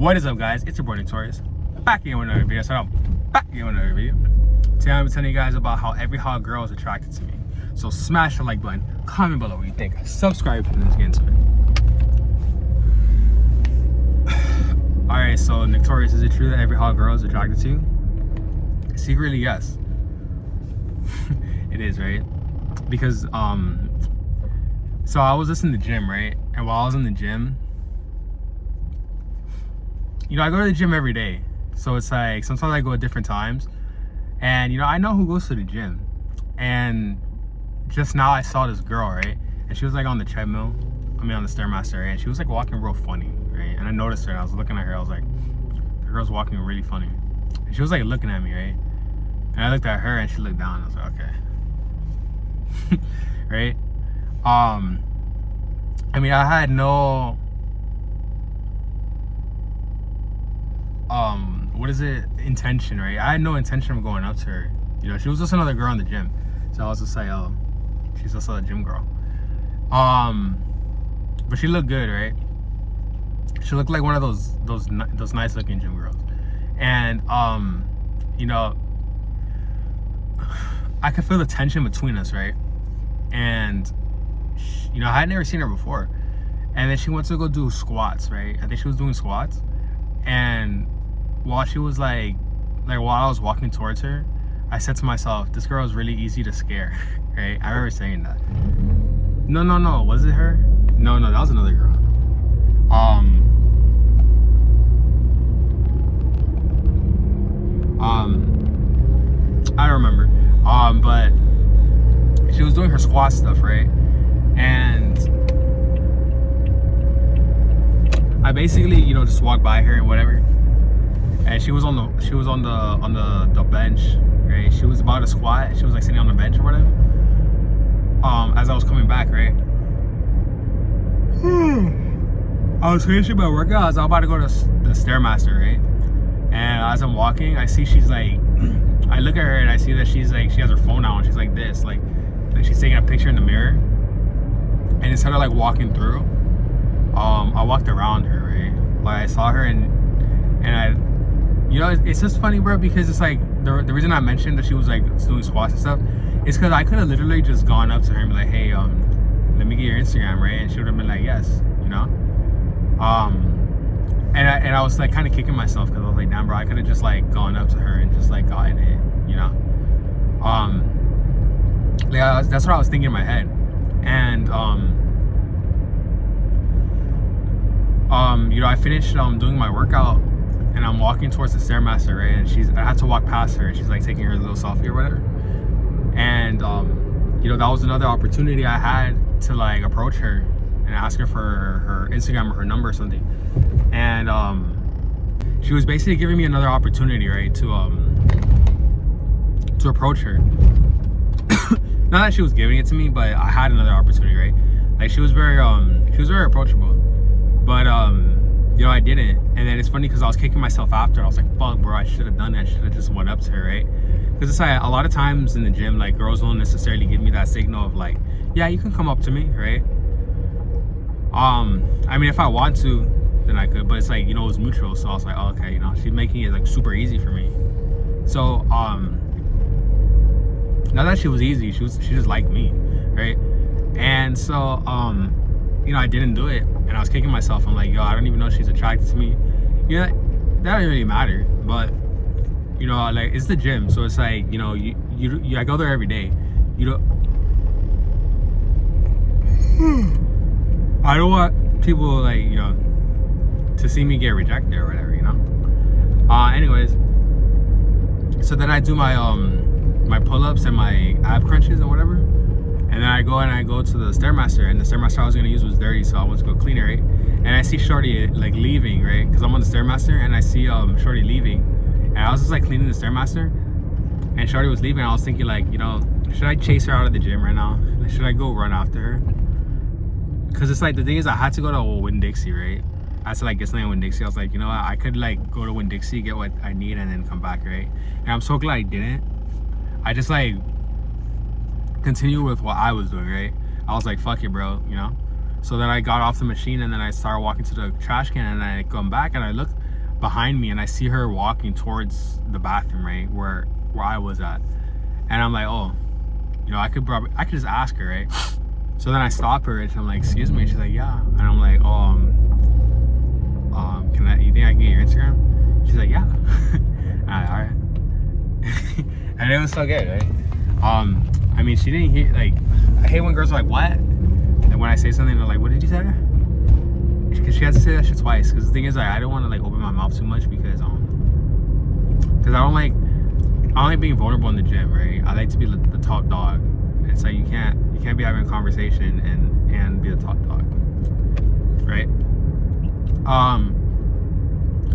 What is up, guys? It's your boy Notorious, back again with another video. So I'm back again with another video. Today I'm telling you guys about how every hot girl is attracted to me. So smash the like button, comment below what you think, subscribe, and let's get into it. Alright, so Notorious, is it true that every hot girl is attracted to you? Secretly, yes. It is, right? Because so I was just in the gym, right? And while I was in the gym, you know, I go to the gym every day. So it's like, sometimes I go at different times. And, you know, I know who goes to the gym. And just now I saw this girl, right? And she was like on the treadmill. I mean, on the Stairmaster, right? And she was like walking real funny, right? And I noticed her and I was looking at her. I was like, the girl's walking really funny. And she was like looking at me, right? And I looked at her and she looked down. I was like, okay. Right? I mean, I had no... intention, right? I had no intention of going up to her. You know, she was just another girl in the gym. So I was just like, oh, she's just a gym girl. But she looked good, right? She looked like one of those nice looking gym girls. And you know, I could feel the tension between us, right? And you know, I had never seen her before. And then she went to go do squats, right? I think she was doing squats. And while she was like while I was walking towards her, I said to myself, this girl is really easy to scare, right? I remember saying that. No, was it her? No, that was another girl. I don't remember. But she was doing her squat stuff, right? And I basically, you know, just walked by her and whatever. And she was on the bench, right? She was about to squat. She was like sitting on the bench or whatever. As I was coming back, right? I was finishing my workout. I was about to go to the Stairmaster, right? And as I'm walking, I see she's like, I look at her and I see that she's like, she has her phone out and she's like this, like she's taking a picture in the mirror. And instead of like walking through, I walked around her, right? Like I saw her and I, you know, it's just funny, bro, because it's like the reason I mentioned that she was like doing squats and stuff is because I could have literally just gone up to her and be like, hey, let me get your Instagram, right? And she would have been like, yes, you know. And I was like kind of kicking myself because I was like, damn, bro, I could have just like gone up to her and just like gotten it, you know. Yeah, that's what I was thinking in my head. And you know, I finished doing my workout. And I'm walking towards the Stairmaster, right? And I had to walk past her and she's like taking her little selfie or whatever. And, you know, that was another opportunity I had to like approach her and ask her for her Instagram or her number or something. And she was basically giving me another opportunity, right? To approach her. Not that she was giving it to me, but I had another opportunity, right? Like she was very approachable. But, you know, I didn't. And then it's funny because I was kicking myself after. I was like, fuck, bro, I should have done that. I should have just went up to her, right? Because it's like a lot of times in the gym, like girls don't necessarily give me that signal of like, yeah, you can come up to me, right? I mean, if I want to, then I could. But it's like, you know, it was mutual. So I was like, oh, okay, you know, she's making it like super easy for me. So, not that she was easy, she just liked me, right? And so, you know, I didn't do it. And I was kicking myself. I'm like, yo, I don't even know if she's attracted to me. You know, that doesn't really matter. But, you know, like, it's the gym. So it's like, you know, I go there every day. You know, I don't want people, like, you know, to see me get rejected or whatever, you know. Anyways, so then I do my my pull-ups and my ab crunches and whatever. And then I go to the Stairmaster, and the Stairmaster I was gonna use was dirty, so I went to go clean it, right? And I see Shorty like leaving, right? Because I'm on the Stairmaster, and I see Shorty leaving, and I was just like cleaning the Stairmaster, and Shorty was leaving. I was thinking like, you know, should I chase her out of the gym right now? Like, should I go run after her? Because it's like, the thing is, I had to go to Winn-Dixie, right? I had to like get something at Winn-Dixie. I was like, you know what? I could like go to Winn-Dixie, get what I need, and then come back, right? And I'm so glad I didn't. I just like continue with what I was doing, right? I was like, fuck it, bro, you know? So then I got off the machine and then I started walking to the trash can and I come back and I looked behind me, and I see her walking towards the bathroom, right, where I was at. And I'm like, oh, you know, I could just ask her, right? So then I stop her and I'm like, excuse me. And she's like, yeah. And I'm like, oh, you think I can get your Instagram? She's like, yeah. All right. And it was so good, right? I mean, she didn't hear, like, I hate when girls are like, what? And when I say something, they're like, what did you say? Because she has to say that shit twice. Because the thing is, like, I don't want to, like, open my mouth too much because I don't like being vulnerable in the gym, right? I like to be the top dog. It's like you can't be having a conversation and be the top dog, right?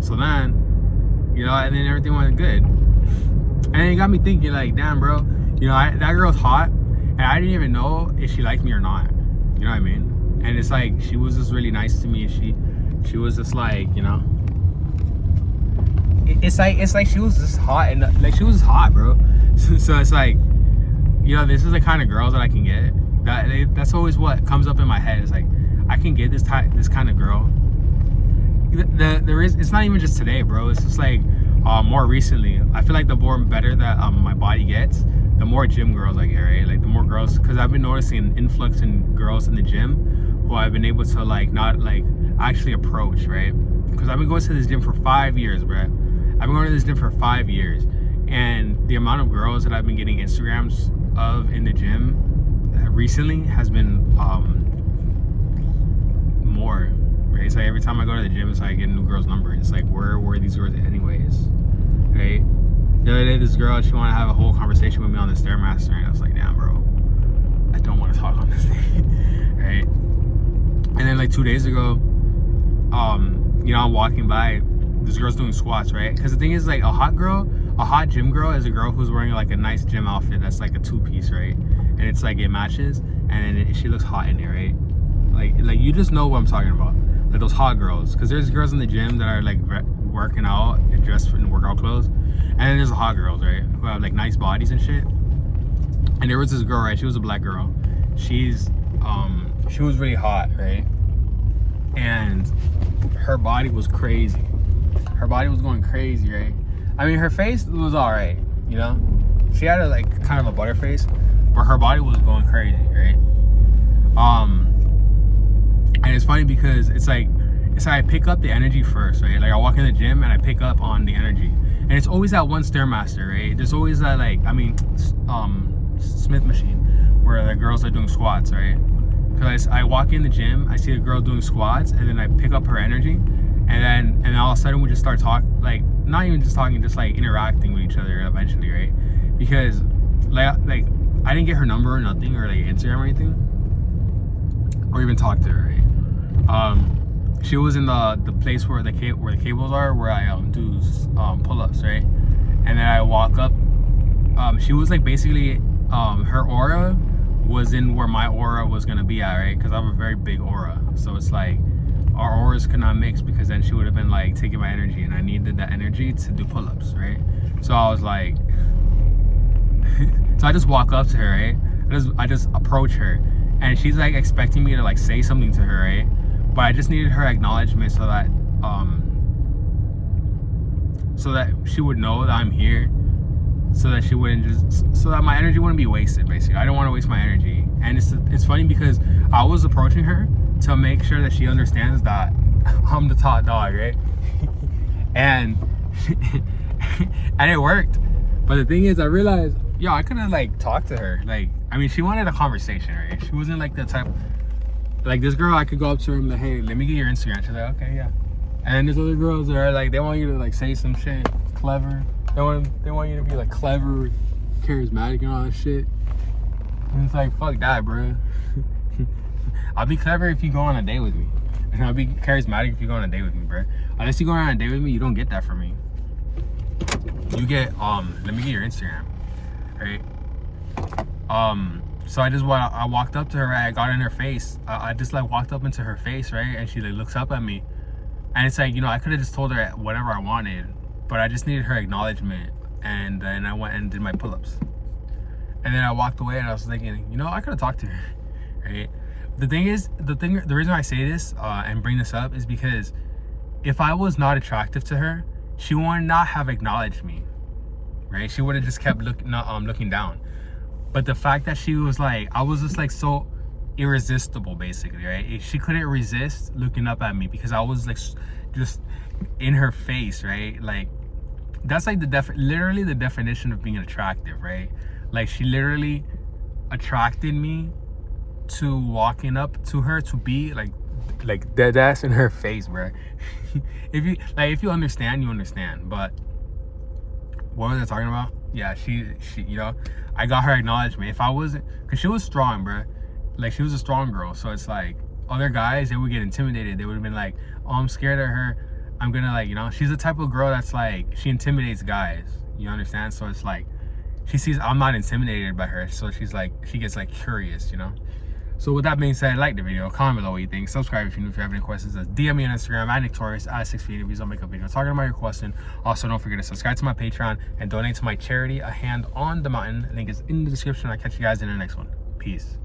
So then, you know, and then everything went good, and it got me thinking, like, damn, bro, you know, that girl's hot, and I didn't even know if she liked me or not. You know what I mean? And it's like she was just really nice to me. She was just like, you know, it's like she was just hot, and like she was just hot, bro. So it's like, you know, this is the kind of girls that I can get. That's always what comes up in my head. It's like, I can get this kind of girl. It's not even just today, bro. It's just like more recently. I feel like the more better that my body gets, the more gym girls I get, right? Like the more girls, because I've been noticing an influx in girls in the gym who I've been able to like not like actually approach, right? Because I've been going to this gym for 5 years, bro. I've been going to this gym for 5 years, and the amount of girls that I've been getting Instagrams of in the gym recently has been more, right? It's like every time I go to the gym, it's like I get a new girl's number, and it's like, where were these girls anyways, right? The other day, this girl, she wanted to have a whole conversation with me on the Stairmaster, and I was like, damn, bro, I don't want to talk on this thing, right? And then like 2 days ago, you know, I'm walking by, this girl's doing squats, right? Because the thing is, like, a hot gym girl is a girl who's wearing like a nice gym outfit that's like a 2-piece, right? And it's like, it matches, and then she looks hot in it, right? Like you just know what I'm talking about, like those hot girls. Because there's girls in the gym that are like working out and dressed in workout clothes, and then there's the hot girls, right, who have like nice bodies and shit. And there was this girl, right? She was a black girl. She was really hot, right? And her body was crazy. Her body was going crazy, right? I mean, her face was all right, you know? She had a like kind of a butter face, but her body was going crazy, right? And it's funny because it's like I pick up the energy first, right? Like I walk in the gym and I pick up on the energy, and it's always that one Stairmaster, right? There's always that, like, I mean, Smith machine where the girls are doing squats, right? Because I walk in the gym, I see a girl doing squats, and then I pick up her energy, and then all of a sudden we just start talking, like not even just talking, just like interacting with each other eventually, right? Because like I didn't get her number or nothing, or like Instagram or anything, or even talk to her, right? She was in the place where the cables are, where I do pull-ups, right? And then I walk up. She was like basically her aura was in where my aura was gonna be at, right? Because I have a very big aura, so it's like our auras could not mix, because then she would have been like taking my energy, and I needed that energy to do pull-ups, right? So I was like, so I just walk up to her, right? I just approach her, and she's like expecting me to like say something to her, right? But I just needed her acknowledgement so that she would know that I'm here, so that she wouldn't so that my energy wouldn't be wasted, basically. I don't want to waste my energy. And it's funny because I was approaching her to make sure that she understands that I'm the top dog, right? and and it worked. But the thing is, I realized, yo, I couldn't like talk to her. Like, I mean, she wanted a conversation, right? She wasn't like the type, like this girl, I could go up to her and be like, hey, let me get your Instagram. She's like, okay, yeah. And then there's other girls that are like, they want you to like say some shit clever. They want you to be like clever, charismatic, and all that shit. And it's like, fuck that, bro. I'll be clever if you go on a date with me, and I'll be charismatic if you go on a date with me, bro. Unless you go on a date with me, you don't get that from me. You get let me get your Instagram, right? So I walked up to her, right? I got in her face. I just like walked up into her face, right? And she like looks up at me, and it's like, you know, I could have just told her whatever I wanted, but I just needed her acknowledgement. And then I went and did my pull-ups, and then I walked away, and I was thinking, you know, I could have talked to her, right? The thing is, the reason I say this and bring this up is because if I was not attractive to her, she would not have acknowledged me, right? She would have just kept looking down. But the fact that she was like, I was just like so irresistible, basically, right? She couldn't resist looking up at me because I was like just in her face, right? Like, that's like literally the definition of being attractive, right? Like, she literally attracted me to walking up to her, to be like dead ass in her face, bro. if you understand, you understand. But what was I talking about? Yeah, she you know, I got her acknowledgement. If I wasn't, because she was strong, bro. Like, she was a strong girl, so it's like other guys, they would get intimidated. They would have been like, oh, I'm scared of her, I'm gonna, like, you know, she's the type of girl that's like, she intimidates guys, you understand? So it's like, she sees I'm not intimidated by her, so she's like, she gets like curious, you know? So with that being said, like the video, comment below what you think, subscribe if you're new. If you have any questions, DM me on Instagram at Victorious at 6 feet interviews. I'll make a video talking about your question. Also, don't forget to subscribe to my Patreon and donate to my charity, A Hand on the Mountain. Link is in the description. I'll catch you guys in the next one. Peace.